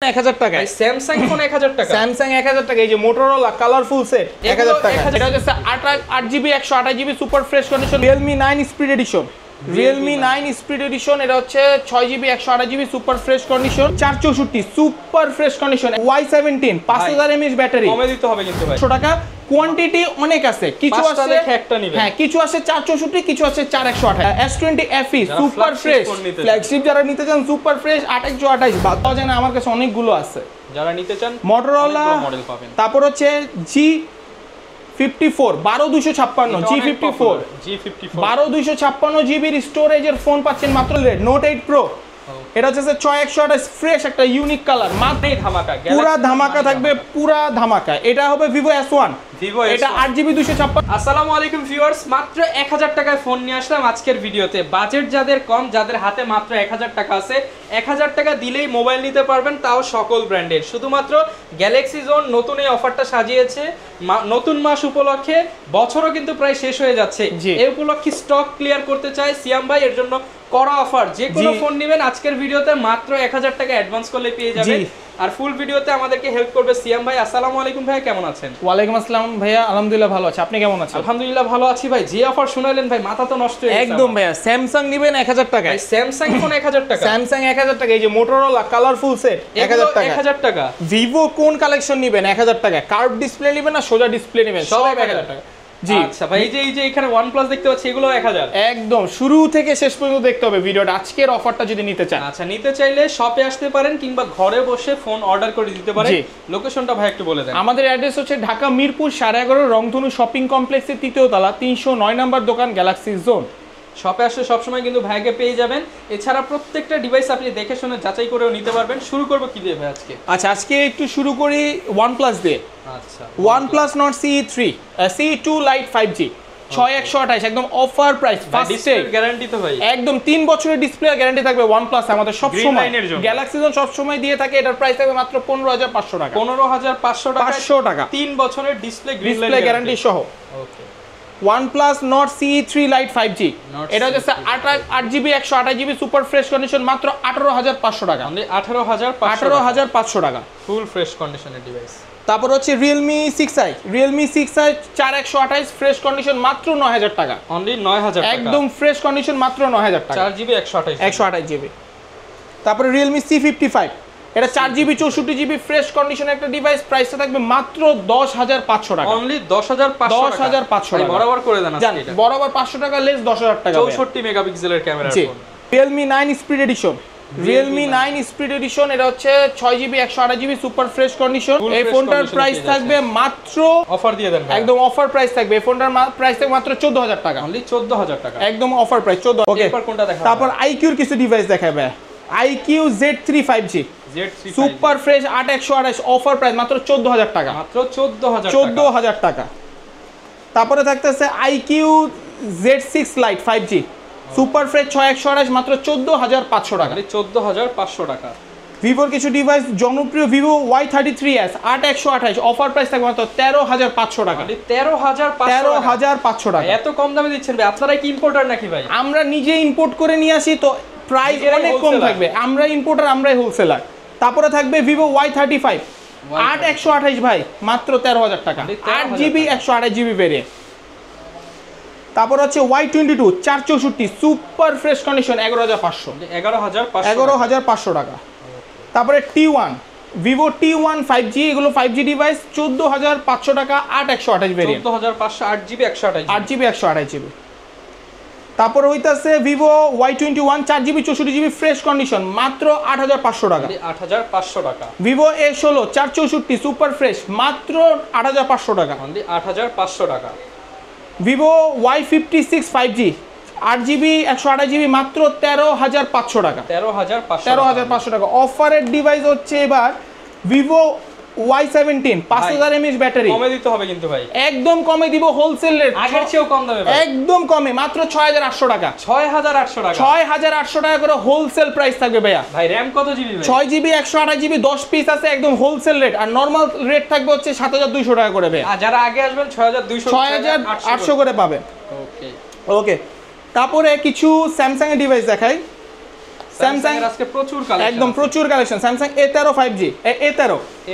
1000 টাকা Samsung phone 1000 টাকা Samsung 1000 টাকা এই যে মোটরোলা কালারফুল সেট 1000 টাকা এটা হচ্ছে 8GB 128GB super fresh condition Realme 9 speed addition Realme 9 speed addition এটা হচ্ছে 6GB 128GB super fresh condition 464 super fresh condition Y17 5000 mAh battery কমে দিতে হবে কিন্তু ভাই 100 টাকা কোয়ান্টিটি অনেক আছে কিছু আছে দেখে একটা নেবেন হ্যাঁ কিছু আছে 464 কিছু আছে 4128 S20 FE super fresh flagship যারা নিতে চান সুপার ফ্রেশ 8128 বাদ দাও জানা আমার কাছে অনেকগুলো আছে যারা নিতে চান মোটরোলা মডেল পাবেন তারপর হচ্ছে G54 12256 G54 12256 জিবির স্টোরেজের ফোন পাচ্ছেন মাত্র Note 8 Pro এটা হচ্ছে 6128 ফ্রেশ একটা ইউনিক কালার মাত্রই ধামাকা পুরা ধামাকা থাকবে পুরা ধামাকা এটা হবে Vivo S1 Vivo এটা 8GB 256 আসসালামু আলাইকুম ভিউয়ার্স মাত্র 1000 টাকায় ফোন নিয়ে আসলাম আজকের ভিডিওতে বাজেট যাদের কম যাদের হাতে মাত্র 1000 টাকা আছে 1000 টাকা দিলেই মোবাইল নিতে পারবেন তাও সকল ব্র্যান্ডের শুধুমাত্র গ্যালাক্সি জোন নতুন এই অফারটা সাজিয়েছে নতুন মাস উপলক্ষে বছরও কিন্তু প্রায় শেষ হয়ে যাচ্ছে এই উপলক্ষে স্টক ক্লিয়ার করতে চাই সিয়াম ভাই এর জন্য করা অফার যে কোনো ফোন নেবেন আজকের ভিডিওতে মাত্র 1000 টাকা অ্যাডভান্স করলে পেয়ে যাবেন আর ফুল ভিডিওতে আমাদেরকে হেল্প করবে সিয়াম ভাই আসসালামু আলাইকুম ভাই কেমন আছেন ওয়ালাইকুম আসসালাম ভাইয়া আলহামদুলিল্লাহ ভালো আছি আপনি কেমন আছেন আলহামদুলিল্লাহ ভালো আছি ভাই যে অফার শুনাইলেন ভাই মাথা তো নষ্ট হয়ে গেছে একদম ভাইয়া স্যামসাং নেবেন 1000 টাকা স্যামসাং ফোন 1000 টাকা স্যামসাং 1000 টাকা এই যে মোটরোলা কালারফুল সেট 1000 টাকা 1000 টাকা ভিভো কোন কালেকশন নেবেন 1000 টাকা কার্ভ ডিসপ্লে নেবেন না সোজা ডিসপ্লে নেবেন সব 1000 টাকা জি আচ্ছা ভাই এই যে এখানে OnePlus দেখতে পাচ্ছি এগুলো 1000 একদম শুরু থেকে শেষ পর্যন্ত দেখতে হবে ভিডিওটা আজকের অফারটা যদি নিতে চান আচ্ছা নিতে চাইলে শপে আসতে পারেন কিংবা ঘরে বসে ফোন অর্ডার করে দিতে পারেন লোকেশনটা ভাই একটু বলে দেন আমাদের অ্যাড্রেস হচ্ছে ঢাকা মিরপুর 11:30 রংধনু শপিং কমপ্লেক্সের তৃতীয় তলা 309 নম্বর দোকান গ্যালাক্সি জোন শপে আসলে সবসময় কিন্তু ভাইকে পেয়ে যাবেন এছাড়া প্রত্যেকটা ডিভাইস আপনি দেখে শুনে যাচাই করেও নিতে পারবেন শুরু করব কি দিয়ে ভাই আজকে আচ্ছা আজকে একটু শুরু করি OnePlus দিয়ে আচ্ছা OnePlus Nord CE3 CE2 Lite 5G 6128 একদম অফার প্রাইস ফার্স্টে গ্যারান্টি তো ভাই একদম 3 বছরের ডিসপ্লে গ্যারান্টি থাকবে OnePlus আমাদের সব সময় গ্যালাক্সি জোন সব সময় দিয়ে থাকে এটার প্রাইস থাকবে মাত্র 15500 টাকা 15500 টাকা 500 টাকা 3 বছরের ডিসপ্লে গ্যারান্টি সহ ওকে OnePlus Nord CE3 Lite 5G এটা হচ্ছে 8GB 128GB super fresh condition মাত্র 18500 টাকা 18500 টাকা ফুল ফ্রেশ কন্ডিশনের ডিভাইস তারপর হচ্ছে Realme 6i 4128 ফ্রেশ কন্ডিশন মাত্র 9000 টাকা অনলি 9000 টাকা একদম ফ্রেশ কন্ডিশন মাত্র 9000 টাকা 4GB 128GB তারপর Realme C55 এটা 4GB 64GB ফ্রেশ কন্ডিশন একটা ডিভাইস প্রাইসটা থাকবে মাত্র 10500 টাকা অনলি 10500 টাকা বরাবর করে দেন আজকে এটা বরাবর 500 টাকা লেস 10000 টাকা 64 মেগাপিক্সেলের ক্যামেরার phone Realme 9 speed addition Realme 9 speed addition এটা হচ্ছে 6GB 128GB super fresh condition এই ফোনটার প্রাইস থাকবে মাত্র অফার দিয়ে দেন একদম অফার প্রাইস থাকবে এই ফোনটার প্রাইস থাকবে মাত্র 14000 টাকা অনলি 14000 টাকা একদম অফার প্রাইস 14 ওকে এরপর কোনটা দেখাবো তারপর IQ এর কিছু ডিভাইস দেখাবে IQ Z3 5G super fresh 8128 offer price মাত্র 14000 টাকা মাত্র 14000 টাকা তারপরে থাকতেছে IQ Z6 Lite 5G super fresh 6128 মাত্র 14500 টাকা 14500 টাকা ভিভোর কিছু ডিভাইস জনপ্রিয় Vivo Y33s 8128 অফার প্রাইস থাকবে মাত্র 13500 টাকা 13500 টাকা এত কম দামে দিচ্ছেন ভাই আপনারা কি ইম্পোর্টার নাকি ভাই আমরা নিজে ইম্পোর্ট করে নিয়ে আসি তো প্রাইস অনেক কম থাকবে আমরা ইম্পোর্টার আমরাই হোলসেলার তারপরে থাকবে Vivo Y35 8128 ভাই মাত্র 13000 টাকা 8GB 128GB ভেরিয়েন্ট তারপর হচ্ছে Y22 464 সুপার ফ্রেশ কন্ডিশন 11500 টাকা তারপরে T1 Vivo T1 5G এগুলো 5G ডিভাইস 14500 টাকা 8128 ভেরিয়েন্ট 14500 8GB 128GB তারপর হইতাছে Vivo Y21 4GB 64GB fresh condition মাত্র 8500 টাকা 8500 টাকা Vivo A16 464 সুপার ফ্রেশ মাত্র 8500 টাকা 8500 টাকা Vivo Y56 5G 8GB 128GB মাত্র 13500 টাকা 13500 টাকা অফারের ডিভাইস হচ্ছে এবার Vivo Y17 5000 mAh ব্যাটারি কমে দিতে হবে কিন্তু ভাই একদম কমে দিব হোলসেল রেট আগের চেয়েও কম দামে ভাই একদম কমে মাত্র 6800 টাকা 6800 টাকা করে হোলসেল প্রাইস থাকবে ভাইয়া ভাই র‍্যাম কত জিবি ভাই 6GB 128GB 10 পিস আছে একদম হোলসেল রেট আর নরমাল রেট থাকবে হচ্ছে 7200 টাকা করে ভাই আর যারা আগে আসবেন 6800 করে পাবেন ওকে ওকে তারপরে কিছু স্যামসাং এর ডিভাইস দেখাই স্যামসাং এর আজকে প্রচুর কালেকশন, একদম প্রচুর collection. Samsung A13 5G, A13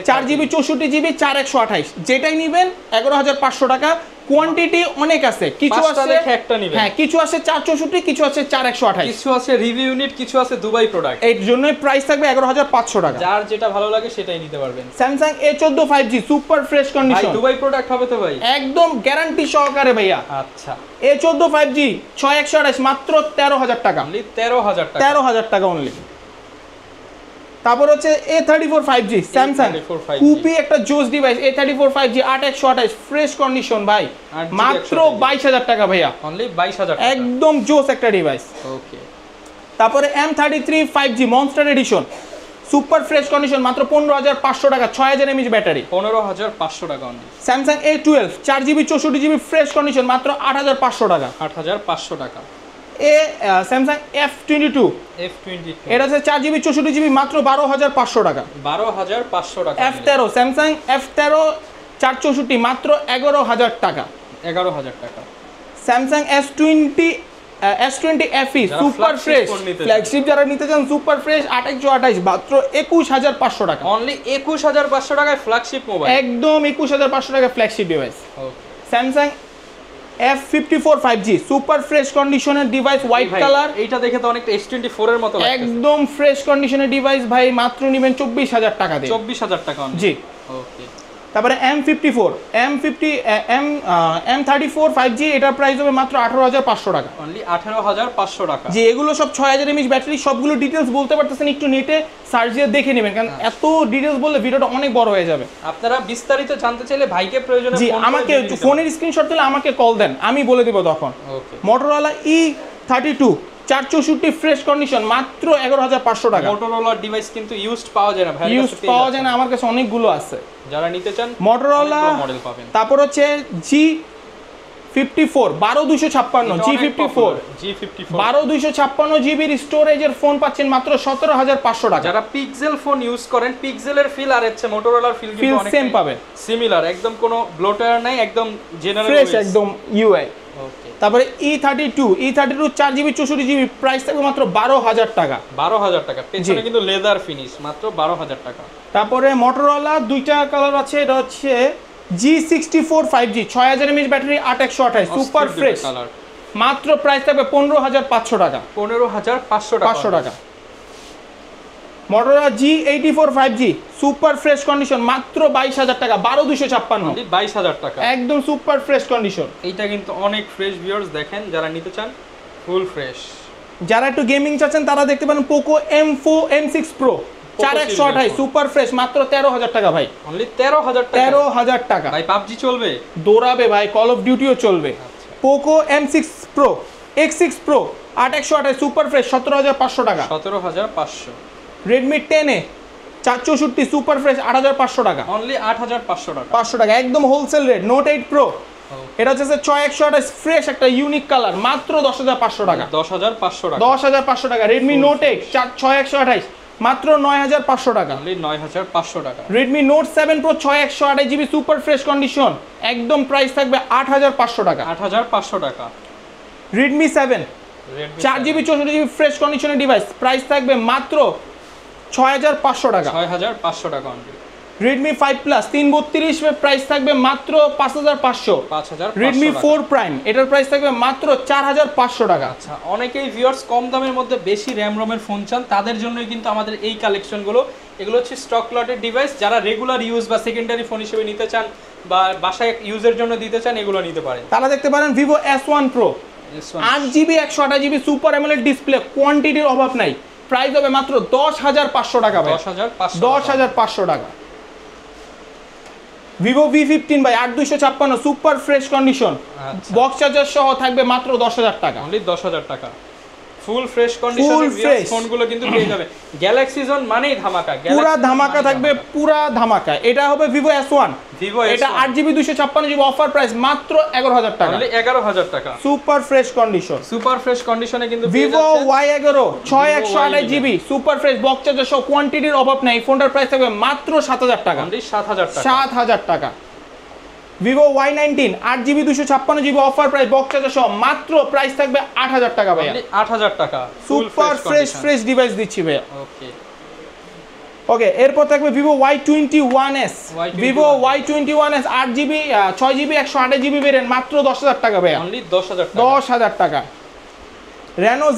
4GB 64GB 4128, যেটাই নেবেন 11500 টাকা। কোয়ান্টিটি অনেক আছে, কিছু আছে একটা নেবেন, হ্যাঁ কিছু আছে 464, কিছু আছে 4128, কিছু আছে রিভিউ ইউনিট, কিছু আছে দুবাই প্রোডাক্ট। এর জন্যই প্রাইস থাকবে 11500 টাকা। যার যেটা ভালো লাগে সেটাই নিতে পারবেন। Samsung A14 5G super fresh ভাই কন্ডিশন, দুবাই প্রোডাক্ট হবে তো ভাই? একদম গ্যারান্টি সহকারে ভাইয়া। আচ্ছা, A14 5G 6128 মাত্র 13000 টাকা, অনলি 13000 টাকা, 13000 টাকা অনলি। তারপর হচ্ছে A34 5G স্যামসাং, খুবই একটা জোস device. A34 5G 8128 fresh condition ভাই, মাত্র 22000 টাকা ভাইয়া, অনলি 22000 টাকা, একদম জোস একটা ডিভাইস। ওকে। তারপরে M33 5G monster edition super fresh condition মাত্র 15500 টাকা, 6000 mAh ব্যাটারি, 15500 টাকা only. Samsung A12 4GB 64GB fresh condition মাত্র 8500 টাকা, 8500 টাকা। স্যামসাং F22 এটা হচ্ছে 4GB 64GB মাত্র 12500 টাকা, 12500 টাকা। F13 স্যামসাং F13 464 মাত্র 11000 টাকা, 11000 টাকা। Samsung S20 FE super fresh flagship যারা নিতে চান সুপার ফ্রেশ 8128 মাত্র 21500 টাকা, অনলি 21500 টাকায় ফ্ল্যাগশিপ মোবাইল, একদম 21500 টাকা flagship device. Okay. Samsung F54 5G super fresh কন্ডিশনের ডিভাইস, হোয়াইট কালার, এইটা দেখে তো অনেকটা S24 এর মতো লাগছে, একদম ফ্রেশ কন্ডিশনের ডিভাইস ভাই, মাত্র নেবেন 24000 টাকা দিয়ে, 24000 টাকা অনলি। জি। ওকে। তারপরে M34 5G এটার প্রাইস হবে মাত্র 18500 টাকা, অনলি 18500 টাকা। যে এগুলো সব 6000 mAh ব্যাটারি, সবগুলো ডিটেইলস বলতে পারতেছেন, একটু নেটে সার্চ দিয়ে দেখে নেবেন, কারণ এত ডিটেইলস বললে ভিডিওটা অনেক বড় হয়ে যাবে। আপনারা বিস্তারিত জানতে চাইলে ভাইকে প্রয়োজনে জি, আমাকে ফোনের স্ক্রিনশট দিলে আমাকে কল দেন, আমি বলে দিব তখন। ওকে। Motorola E32 464 ফ্রেশ কন্ডিশন মাত্র 11500 টাকা। Motorola ডিভাইস কিন্তু ইউজড পাওয়া যায় না ভাই, ইউজ পাওয়া যায় না, আমার কাছে অনেকগুলো আছে, যারা নিতে চান Motorola মডেল পাবেন। তারপর হচ্ছে G54 12256 G54 12256 জিবির স্টোরেজের ফোন পাচ্ছেন মাত্র 17500 টাকা। যারা পিক্সেল ফোন ইউজ করেন, পিক্সেলের ফিল আর হচ্ছে মোটরোলার ফিল কিন্তু অনেক সেম পাবেন, সিমিলার, একদম কোনো ব্লোটার নাই, একদম জেনারেল ফ্রেশ একদম ইউআই। ওকে। তারপরে E32 4GB 64GB প্রাইস থাকবে মাত্র 12000 টাকা, 12000 টাকা। পেছনে কিন্তু লেদার ফিনিশ, মাত্র 12000 টাকা। তারপরে Motorola দুইটা কালার আছে, এটা হচ্ছে G64 5G 6000 mAh battery 8128 super fresh, মাত্র প্রাইস থাকবে 15500 টাকা, 15500 টাকা, 500 টাকা। Motorola G84 5G super fresh condition মাত্র 22000 টাকা, 12256 22000 টাকা, একদম সুপার ফ্রেশ কন্ডিশন। এইটা কিন্তু অনেক ফ্রেশ ভিউয়ার্স, দেখেন যারা নিতে চান ফুল ফ্রেশ। যারা একটু গেমিং চাচ্ছেন তারা দেখতে পারেন Poco M6 Pro 4128 super fresh মাত্র 13000 টাকা ভাই, অনলি 13000 টাকা, 13000 টাকা ভাই। পাবজি চলবে, দৌড়াবে ভাই, কল অফ ডিউটিও চলবে। Poco M6 Pro X6 Pro 8128 super fresh 17500 টাকা, 17500। Redmi 10A 464 সুপার ফ্রেশ 8500 টাকা, অনলি 8500 টাকা, 500 টাকা একদম হোলসেল রেট। Note 8 Pro এটা হচ্ছে 6128 ফ্রেশ একটা ইউনিক কালার, মাত্র 10500 টাকা, 10500 টাকা, 10500 টাকা। Redmi Note 8 6128 মাত্র 9500 টাকা, অনলি 9500 টাকা। Redmi Note 7 Pro 6128GB super fresh condition একদম প্রাইস থাকবে 8500 টাকা, 8500 টাকা। Redmi 7 4GB 64GB ফ্রেশ কন্ডিশনের ডিভাইস প্রাইস থাকবে মাত্র 6500 টাকা, 6500 টাকা অনলি। Redmi 5 Plus 332 প্রাইস থাকবে মাত্র 5500, 5500। Redmi 4 Prime এটার প্রাইস থাকবে মাত্র 4500 টাকা। আচ্ছা, অনেকেই ভিউয়ার্স কম দামের মধ্যে বেশি র্যাম রমের ফোন চান, তাদের জন্যই কিন্তু আমাদের এই কালেকশনগুলো। এগুলো হচ্ছে স্টক লটের ডিভাইস, যারা রেগুলার ইউজ বা সেকেন্ডারি ফোন হিসেবে নিতে চান বা বাসায় ইউজের জন্য দিতে চান, এগুলো নিতে পারেন। তারা দেখতে পারেন Vivo S1 Pro 8GB 128GB super AMOLED display, কোয়ান্টিটির অভাব নাই, প্রাইস হবে মাত্র 10500 টাকা ভাই, 10500 টাকা। Vivo V15 ভাই 8256 super fresh condition, box charger সহ থাকবে মাত্র 10000 টাকা, অনলি 10000 টাকা। ফুল ফ্রেশ কন্ডিশনের ফোনগুলো কিন্তু পেয়ে যাবে। গ্যালাক্সি জোন মানেই ধামাকা, পুরা ধামাকা থাকবে, পুরা ধামাকা। এটা হবে Vivo S1, এটা 8GB 256GB অফার প্রাইস মাত্র 11000 টাকা, অনলি 11000 টাকা। Super fresh condition, super fresh কন্ডিশনে কিন্তু Vivo Y11 6128GB super fresh box charger সহ, কোয়ান্টিটির অভাব নাই, ফোনটার প্রাইস থাকবে মাত্র 7000 টাকা, অনলি 7000 টাকা, 7000 টাকা। Vivo Y19 8GB 256GB offer price box charger সহ মাত্র প্রাইস থাকবে 8000 টাকা ভাইয়া। 8000 টাকা সুপার ফ্রেশ ডিভাইস দিচ্ছি ভাইয়া। ওকে ওকে, এরপর থাকবে Vivo Y21s, Vivo Y21s 8GB 6GB 128GB variant মাত্র 10000 টাকা ভাইয়া। অনলি 10000 টাকা। 10000 টাকা। Reno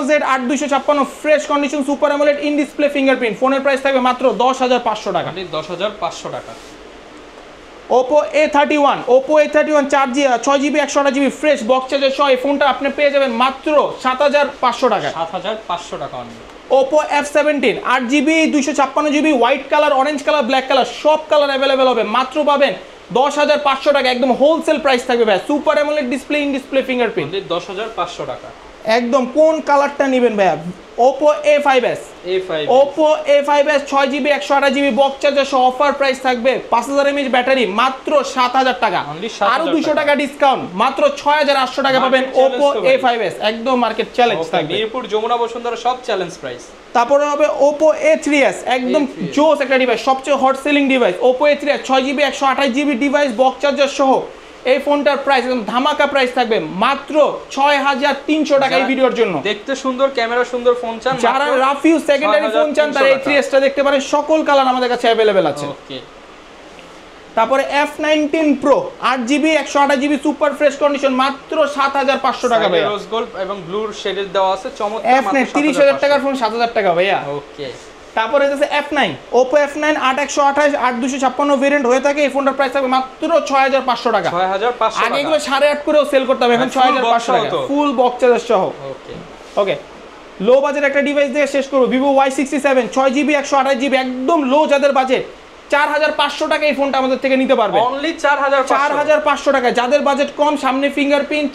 Z 8256 fresh condition super AMOLED in display fingerprint, ফোনের প্রাইস থাকবে মাত্র 10500 টাকা। অনলি 10500 টাকা। Oppo A31 6GB 128GB fresh box charger সহ এই ফোনটা আপনি পেয়ে যাবেন মাত্র 7500 টাকা। 7500 টাকা only. Oppo F17 8GB 256GB white colour, orange colour, black colour সব কালার অ্যাভেলেবেল হবে, মাত্র পাবেন 10500 টাকা। একদম হোলসেল প্রাইস থাকবে ভাই, super AMOLED display in display fingerprint. 10500 টাকা। একদম কোন কালারটা নেবেন ভাইয়া? Oppo A5s, Oppo A5s 6GB 128GB box charger সহ অফার প্রাইস থাকবে 5000 mAh ব্যাটারি মাত্র 7000 টাকা। আরো 200 টাকা ডিসকাউন্ট, মাত্র 6800 টাকা পাবেন Oppo A5s। একদম মার্কেট চ্যালেঞ্জ থাকবে, মিরপুর যমুনা বসুন্ধরা সব চ্যালেঞ্জ প্রাইস। তারপরে হবে Oppo A3s, একদম জোস একটা ডিভাইস, সবচেয়ে hot selling device Oppo A3s 6GB 128GB device box charger সহ এই ফোনটার প্রাইস একদম ধামাকা প্রাইস থাকবে মাত্র 6300 টাকা এই ভিডিওর জন্য। দেখতে সুন্দর, ক্যামেরা সুন্দর ফোন চান, যারা রাফিউ সেকেন্ডারি ফোন চান তারা A3s টা দেখতে পারেন, সকল কালার আমাদের কাছে अवेलेबल আছে। ওকে, তারপরে F19 Pro 8GB 128GB super fresh condition মাত্র 7500 টাকা ভাইয়া। রোজ গোল্ড এবং ব্লুর শেডের দেওয়া আছে, চমৎকার, F9 30000 টাকার ফোন 7000 টাকা ভাইয়া। ওকে, তারপরে আছে F9 Oppo F9 8128 8256 ভেরিয়েন্ট হয়ে থাকে, এই ফোনটার প্রাইস থাকবে মাত্র 6500 টাকা। 6500 আগে এগুলো 8.5 করেও সেল করতে হবে, এখন 6500 টাকা ফুল বক্স চার্জার সহ। ওকে ওকে, লো বাজেট একটা ডিভাইস দিয়ে শেষ করব, Vivo Y67 6GB 128GB একদম লো যাদের বাজেট 4500 টাকা এই ফোনটা আমাদের থেকে নিতে পারবে। অনলি 4500 টাকা। যাদের বাজেট কম, সামনে fingerprint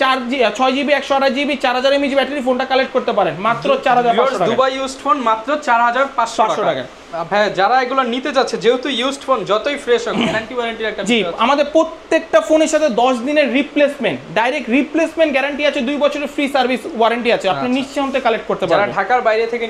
6GB 128GB 4000 mAh battery, ফোনটা কালেক্ট করতে পারেন মাত্র 4500 টাকা। দুবাই ইউজড ফোন মাত্র 4500 টাকা। ভাই যারা এগুলো নিতে যাচ্ছে, যেহেতু ইউজড ফোন যতই ফ্রেশ হোক গ্যারান্টি ওয়ারেন্টির একটা জি, আমাদের প্রত্যেকটা ফোনের সাথে 10 দিনের রিপ্লেসমেন্ট, ডাইরেক্ট রিপ্লেসমেন্ট গ্যারান্টি আছে, 2 বছরের ফ্রি সার্ভিস ওয়ারেন্টি আছে, আপনি নিশ্চিন্তে কালেক্ট করতে পারবেন। যারা ঢাকার বাইরে থেকে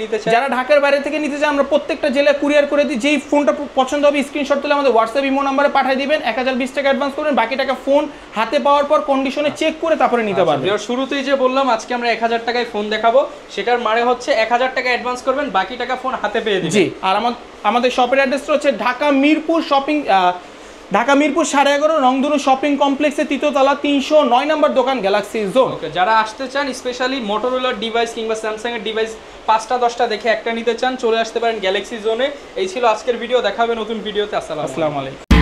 নিতে চায়, আমরা প্রত্যেকটা জেলায় কুরিয়ার করে দিই। যেই ফোনটা পছন্দ হবে স্ক্রিনশট তুলে আমাদের হোয়াটসঅ্যাপ ইমো নম্বরে পাঠিয়ে দিবেন, 1020 টাকা অ্যাডভান্স করবেন, বাকি টাকা ফোন হাতে পাওয়ার পর কন্ডিশনে চেক করে তারপরে নিতে পারবেন। শুরুতেই যে বললাম আজকে আমরা 1000 টাকায় ফোন দেখাবো, সেটার মানে হচ্ছে 1000 টাকা অ্যাডভান্স করবেন, বাকি টাকা ফোন হাতে পেয়ে দিবেন। জি, আর আমাদের শপের অ্যাড্রেসটা হচ্ছে ঢাকা মিরপুর 11.5 রংধনু শপিং কমপ্লেক্সের 3য় তলা 309 নম্বর দোকান গ্যালাক্সি জোন। ওকে, যারা আসতে চান স্পেশালি মোটরোলার ডিভাইস কিংবা স্যামসাং এর ডিভাইস 5টা 10টা দেখে একটা নিতে চান, চলে আসতে পারেন গ্যালাক্সি জোনে। এই ছিল আজকের ভিডিও, দেখা হবে নতুন ভিডিওতে। আসসালামু আলাইকুম।